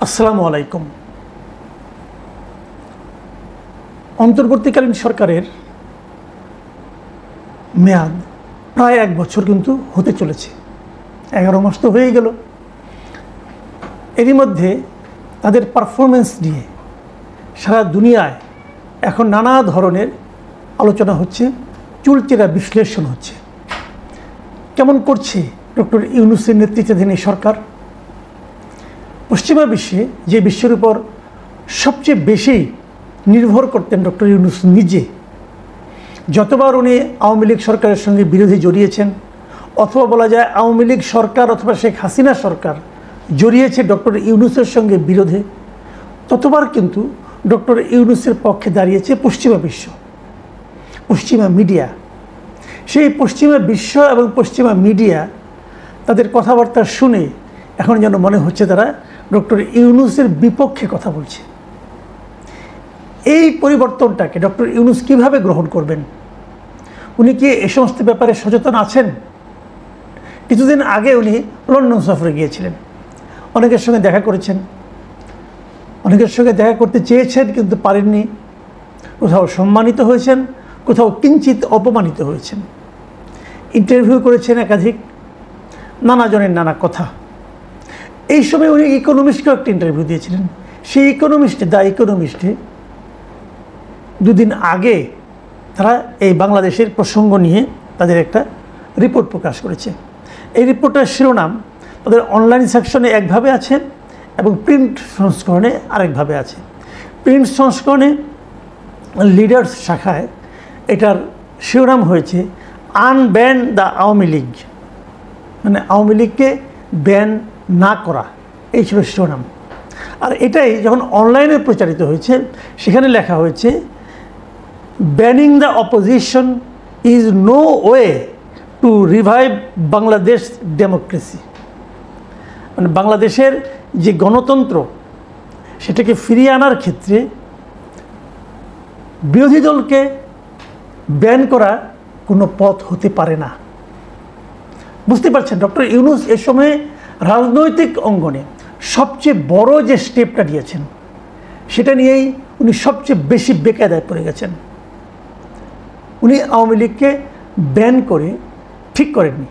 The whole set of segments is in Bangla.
আসসালামু আলাইকুম। অন্তর্বর্তীকালীন সরকারের মেয়াদ প্রায় 1 বছর কিন্তু হতে চলেছে। 11 মাস তো হয়ে গেল। এরই মধ্যে তাদের পারফরমেন্স নিয়ে সারা দুনিয়ায় এখন নানা ধরনের আলোচনা হচ্ছে, চুলচেরা বিশ্লেষণ হচ্ছে। কেমন করছে ডক্টর ইউনূসের নেতৃত্বাধীন এই সরকার? পশ্চিমা বিশ্বে যে বিশ্বের উপর সবচেয়ে বেশি নির্ভর করতেন ডক্টর ইউনূস নিজে, যতবার উনি আওয়ামী লীগ সরকারের সঙ্গে বিরোধী জড়িয়েছেন, অথবা বলা যায় আওয়ামী লীগ সরকার অথবা শেখ হাসিনা সরকার জড়িয়েছে ডক্টর ইউনূসের সঙ্গে বিরোধে, ততবার কিন্তু ডক্টর ইউনূসের পক্ষে দাঁড়িয়েছে পশ্চিমা বিশ্ব, পশ্চিমা মিডিয়া। সেই পশ্চিমা বিশ্ব এবং পশ্চিমা মিডিয়া তাদের কথাবার্তা শুনে এখন যেন মনে হচ্ছে তারা ডক্টর ইউনূসের বিপক্ষে কথা বলছে। এই পরিবর্তনটাকে ডক্টর ইউনূস কীভাবে গ্রহণ করবেন? উনি কি এ সমস্ত ব্যাপারে সচেতন আছেন? কিছুদিন আগে উনি লন্ডন সফরে গিয়েছিলেন, অনেকের সঙ্গে দেখা করেছেন, অনেকের সঙ্গে দেখা করতে চেয়েছেন কিন্তু পারেননি। কোথাও সম্মানিত হয়েছেন, কোথাও কিঞ্চিত অপমানিত হয়েছেন। ইন্টারভিউ করেছেন একাধিক, নানা জনের নানা কথা। এই সময় উনি ইকোনমিস্টকেও একটা ইন্টারভিউ দিয়েছিলেন। সেই দ্য ইকোনমিস্টে দুদিন আগে তারা এই বাংলাদেশের প্রসঙ্গ নিয়ে তাদের একটা রিপোর্ট প্রকাশ করেছে। এই রিপোর্টের শিরোনাম তাদের অনলাইন সেকশনে একভাবে আছে এবং প্রিন্ট সংস্করণে আরেকভাবে আছে। প্রিন্ট সংস্করণে লিডার্স শাখায় এটার শিরোনাম হয়েছে আনব্যান দ্য আওয়ামী লীগ, মানে আওয়ামী লীগকে ব্যান না করা, এই ছিল শিরোনাম। আর এটাই যখন অনলাইনে প্রচারিত হয়েছে সেখানে লেখা হয়েছে banning the opposition is no way to revive Bangladesh democracy, মানে বাংলাদেশের যে গণতন্ত্র সেটাকে ফিরিয়ে আনার ক্ষেত্রে বিরোধী দলকে ব্যান করা কোনো পথ হতে পারে না। বুঝতে পারছেন, ডক্টর ইউনূস এ সময়ে রাজনৈতিক অঙ্গনে সবচেয়ে বড় যে স্টেপটা নিয়েছেন সেটা নিয়েই উনি সবচেয়ে বেশি বেকায়দায় পড়ে গেছেন। উনি আওয়ামী লীগকে ব্যান করে ঠিক করেননি।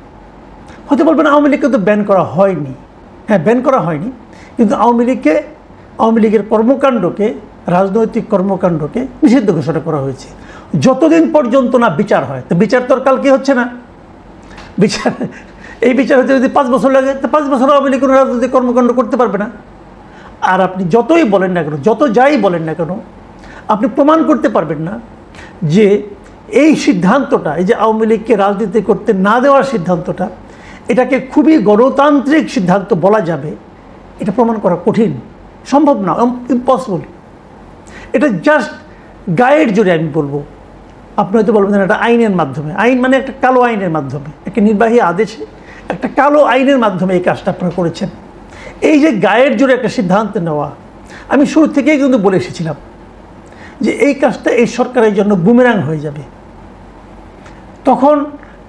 হয়তো বলবেন আওয়ামী লীগকে তো ব্যান করা হয়নি। হ্যাঁ, ব্যান করা হয়নি, কিন্তু আওয়ামী লীগের কর্মকাণ্ডকে, রাজনৈতিক কর্মকাণ্ডকে নিষিদ্ধ ঘোষণা করা হয়েছে যতদিন পর্যন্ত না বিচার হয়। তো বিচার তো আর কালকে হচ্ছে না। এই বিচার হতে যদি 5 বছর লাগে, তো 5 বছর আওয়ামী লীগ কোনো রাজনৈতিক কর্মকাণ্ড করতে পারবে না। আর আপনি যতই বলেন না কেন, যাই বলেন না কেন, আপনি প্রমাণ করতে পারবেন না যে এই সিদ্ধান্তটা, এই যে আওয়ামী লীগকে রাজনীতি করতে না দেওয়ার সিদ্ধান্তটা, এটাকে খুবই গণতান্ত্রিক সিদ্ধান্ত বলা যাবে, এটা প্রমাণ করা কঠিন, সম্ভব না, ইম্পসিবল। এটা জাস্ট গায়ের জোরে আমি বলবো। আপনি হয়তো বলবেন এটা আইনের মাধ্যমে, আইন মানে একটা কালো আইনের মাধ্যমে, একটা নির্বাহী আদেশে একটা কালো আইনের মাধ্যমে এই কাজটা আপনারা করেছেন। এই যে গায়ের জোরে একটা সিদ্ধান্ত নেওয়া, আমি শুরু থেকেই কিন্তু বলে এসেছিলাম যে এই কাজটা এই সরকারের জন্য বুমেরাং হয়ে যাবে। তখন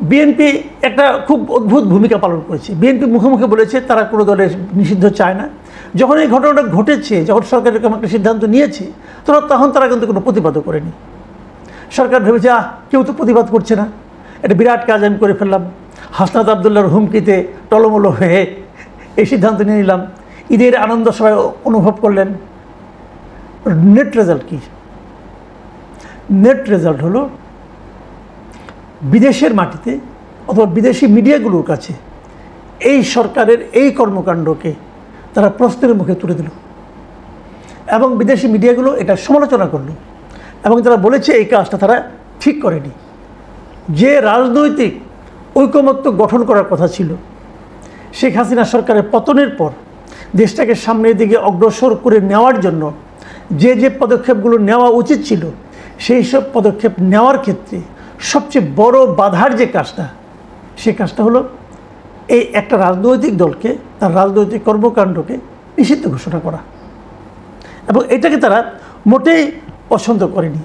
বিএনপি একটা খুব অদ্ভুত ভূমিকা পালন করেছে। বিএনপি মুখে মুখে বলেছে তারা কোনো দলের নিষিদ্ধ চায় না। যখন এই ঘটনাটা ঘটেছে, যখন সরকার এরকম একটা সিদ্ধান্ত নিয়েছে, তখন তারা কিন্তু কোনো প্রতিবাদও করেনি। সরকার ভেবেছে কেউ তো প্রতিবাদ করছে না, এটা বিরাট কাজ আমি করে ফেললাম, হাসনাত আবদুল্লাহর হুমকিতে টলমলো হয়ে এই সিদ্ধান্ত নিয়ে নিলাম। ঈদের আনন্দ সবাই অনুভব করলেন। নেট রেজাল্ট কি? নেট রেজাল্ট হলো বিদেশের মাটিতে অথবা বিদেশি মিডিয়াগুলোর কাছে এই সরকারের এই কর্মকাণ্ডকে তারা প্রশ্নের মুখে তুলে দিল এবং বিদেশি মিডিয়াগুলো এটা সমালোচনা করলো এবং তারা বলেছে এই কাজটা তারা ঠিক করেনি। যে রাজনৈতিক ঐকমত্য গঠন করার কথা ছিল, শেখ হাসিনা সরকারের পতনের পর দেশটাকে সামনের দিকে অগ্রসর করে নেওয়ার জন্য যে পদক্ষেপগুলো নেওয়া উচিত ছিল, সেই সব পদক্ষেপ নেওয়ার ক্ষেত্রে সবচেয়ে বড় বাধার যে কাজটা, সেই কাজটা হলো এই একটা রাজনৈতিক দলকে তার রাজনৈতিক কর্মকাণ্ডকে নিষিদ্ধ ঘোষণা করা, এবং এটাকে তারা মোটেই পছন্দ করেনি।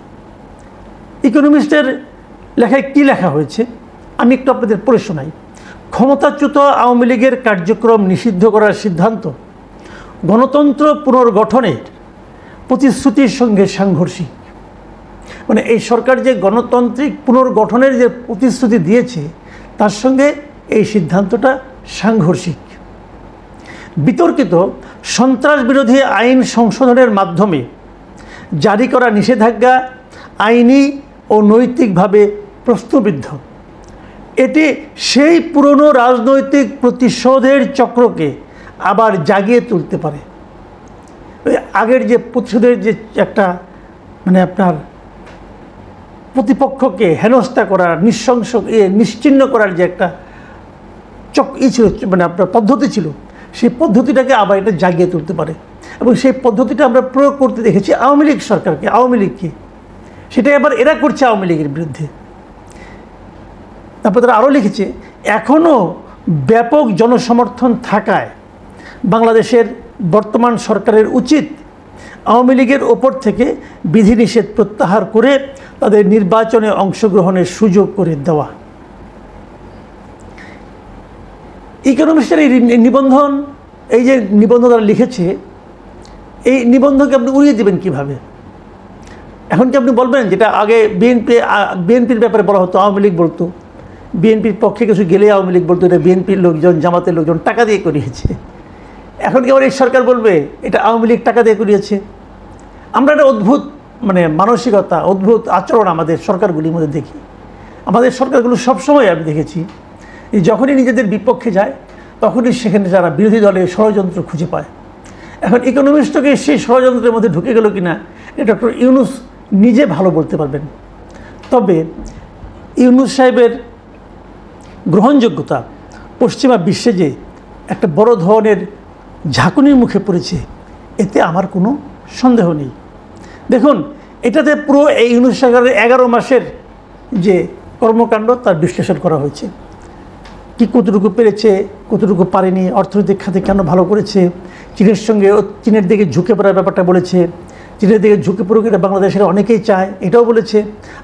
ইকোনমিস্টের লেখায় কি লেখা হয়েছে আমি একটু আপনাদের পড়ে শোনাই। ক্ষমতাচ্যুত আওয়ামী লীগের কার্যক্রম নিষিদ্ধ করার সিদ্ধান্ত গণতন্ত্র পুনর্গঠনের প্রতিশ্রুতির সঙ্গে সাংঘর্ষিক। মানে এই সরকার যে গণতান্ত্রিক পুনর্গঠনের যে প্রতিশ্রুতি দিয়েছে তার সঙ্গে এই সিদ্ধান্তটা সাংঘর্ষিক। বিতর্কিত সন্ত্রাস বিরোধী আইন সংশোধনের মাধ্যমে জারি করা নিষেধাজ্ঞা আইনি ও নৈতিকভাবে প্রশ্নবিদ্ধ। এটি সেই পুরনো রাজনৈতিক প্রতিশোধের চক্রকে আবার জাগিয়ে তুলতে পারে। আগের যে প্রতিশোধের যে একটা মানে আপনার প্রতিপক্ষকে হেনস্থা করার, নিশ্চিহ্ন করার যে একটা ছিল, মানে আপনার পদ্ধতি ছিল, সেই পদ্ধতিটাকে আবার এটা জাগিয়ে তুলতে পারে। এবং সেই পদ্ধতিটা আমরা প্রয়োগ করতে দেখেছি আওয়ামী লীগ সরকারকে, আওয়ামী লীগকে। সেটাই আবার এরা করছে আওয়ামী লীগের বিরুদ্ধে। তারপর তারা আরও লিখেছে, এখনও ব্যাপক জনসমর্থন থাকায় বাংলাদেশের বর্তমান সরকারের উচিত আওয়ামী লীগের ওপর থেকে বিধিনিষেধ প্রত্যাহার করে তাদের নির্বাচনে অংশগ্রহণের সুযোগ করে দেওয়া। ইকোনমিস্টের এই নিবন্ধন, এই যে নিবন্ধ তারা লিখেছে, এই নিবন্ধকে আপনি উড়িয়ে দেবেন কিভাবে? এখন কি আপনি বলবেন যেটা আগে বিএনপির ব্যাপারে বলা হতো, আওয়ামী লীগ বলতো, বিএনপির পক্ষে কিছু গেলে আওয়ামী লীগ বলতো এটা বিএনপির লোকজন, জামাতের লোকজন টাকা দিয়ে করিয়েছে। এখন কি আবার এই সরকার বলবে এটা আওয়ামী লীগ টাকা দিয়ে করিয়েছে? আমরা একটা অদ্ভুত মানে মানসিকতা, অদ্ভুত আচরণ আমাদের সরকারগুলির মধ্যে দেখি। আমাদের সরকারগুলো সবসময় আমি দেখেছি যখনই নিজেদের বিপক্ষে যায় তখনই সেখানে যারা বিরোধী দলের ষড়যন্ত্র খুঁজে পায়। এখন ইকোনমিস্টকে সেই ষড়যন্ত্রের মধ্যে ঢুকে গেল কিনা এটা ডক্টর ইউনূস নিজে ভালো বলতে পারবেন। তবে ইউনূস সাহেবের গ্রহণযোগ্যতা পশ্চিমা বিশ্বে যে একটা বড় ধরনের ঝাঁকুনির মুখে পড়েছে এতে আমার কোনো সন্দেহ নেই। দেখুন, এটাতে পুরো এই ইউনূস সরকারের 11 মাসের যে কর্মকাণ্ড তার বিশ্লেষণ করা হয়েছে। কি কতটুকু পেরেছে, কতটুকু পারেনি, অর্থনৈতিক খাতে কেন ভালো করেছে, চীনের সঙ্গে চীনের দিকে ঝুঁকে পড়ার ব্যাপারটা বলেছে, চীনের দিকে ঝুঁকে পড়ুক এটা বাংলাদেশের অনেকেই চায় এটাও বলেছে।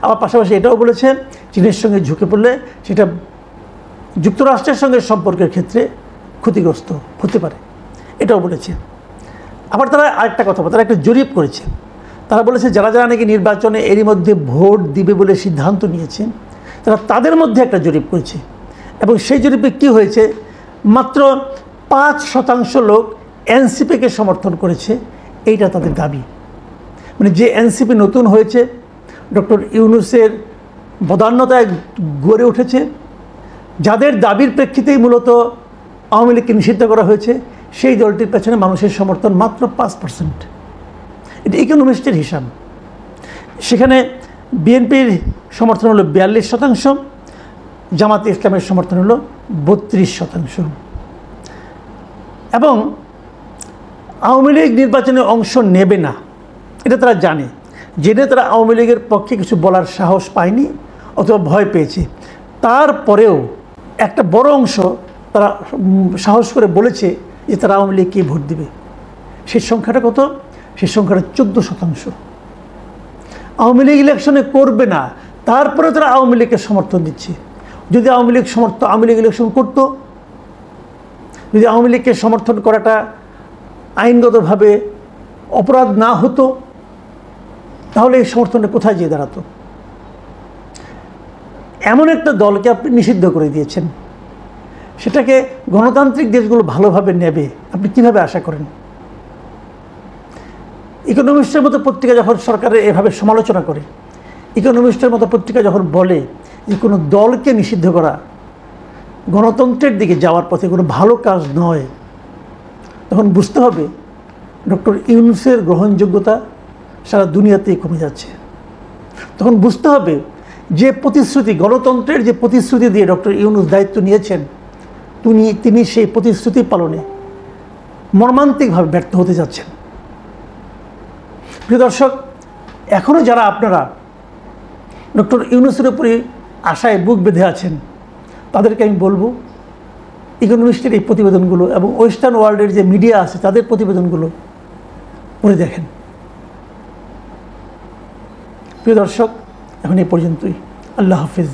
আবার পাশাপাশি এটাও বলেছে চীনের সঙ্গে ঝুঁকে পড়লে সেটা যুক্তরাষ্ট্রের সঙ্গে সম্পর্কের ক্ষেত্রে ক্ষতিগ্রস্ত হতে পারে, এটাও বলেছে। আবার তারা আরেকটা কথা বলে, তারা একটা জরিপ করেছে। তারা বলেছে যারা যারা নাকি নির্বাচনে এরই মধ্যে ভোট দিবে বলে সিদ্ধান্ত নিয়েছে তারা তাদের মধ্যে একটা জরিপ করেছে। এবং সেই জরিপে কী হয়েছে, মাত্র 5% লোক এনসিপিকে সমর্থন করেছে, এইটা তাদের দাবি। মানে যে এনসিপি নতুন হয়েছে, ডক্টর ইউনূসের বদান্যতায় গড়ে উঠেছে, যাদের দাবির প্রেক্ষিতেই মূলত আওয়ামী লীগকে নিষিদ্ধ করা হয়েছে, সেই দলটির পেছনে মানুষের সমর্থন মাত্র 5%। এটা ইকোনমিস্টের হিসাব। সেখানে বিএনপির সমর্থন হলো 42%, জামাতে ইসলামের সমর্থন হলো 32%। এবং আওয়ামী লীগ নির্বাচনে অংশ নেবে না এটা তারা জানে, জেনে তারা আওয়ামী লীগের পক্ষে কিছু বলার সাহস পায়নি অথবা ভয় পেয়েছে। তারপরেও একটা বড় অংশ তারা সাহস করে বলেছে যে তারা আওয়ামী লীগকে ভোট দিবে। সেই সংখ্যাটা কত? সেই সংখ্যাটা 14%। আওয়ামী লীগ ইলেকশনে করবে না, তারপরে তারা আওয়ামী লীগকে সমর্থন দিচ্ছে। যদি আওয়ামী লীগ ইলেকশন করত, যদি আওয়ামী লীগকে সমর্থন করাটা আইনগতভাবে অপরাধ না হতো, তাহলে এই সমর্থনটা কোথায় যেয়ে দাঁড়াতো? এমন একটা দলকে আপনি নিষিদ্ধ করে দিয়েছেন, সেটাকে গণতান্ত্রিক দেশগুলো ভালোভাবে নেবে আপনি কিভাবে আশা করেন? ইকোনমিস্টের মতো পত্রিকা যখন সরকারের এভাবে সমালোচনা করে, ইকোনমিস্টের মতো পত্রিকা যখন বলে যে কোনো দলকে নিষিদ্ধ করা গণতন্ত্রের দিকে যাওয়ার পথে কোনো ভালো কাজ নয়, তখন বুঝতে হবে ডক্টর ইউনূসের গ্রহণযোগ্যতা সারা দুনিয়াতেই কমে যাচ্ছে। তখন বুঝতে হবে যে প্রতিশ্রুতি, গণতন্ত্রের যে প্রতিশ্রুতি দিয়ে ডক্টর ইউনূস দায়িত্ব নিয়েছেন, তিনি সেই প্রতিশ্রুতি পালনে মর্মান্তিকভাবে ব্যর্থ হতে যাচ্ছেন। প্রিয় দর্শক, এখনও যারা আপনারা ডক্টর ইউনূসের উপরে আশায় বুক বেঁধে আছেন তাদেরকে আমি বলবো ইকোনমিস্টের এই প্রতিবেদনগুলো এবং ওয়েস্টার্ন ওয়ার্ল্ডের যে মিডিয়া আছে তাদের প্রতিবেদনগুলো পড়ে দেখেন। প্রিয় দর্শক, এখন এই পর্যন্তই। আল্লাহ হাফিজ।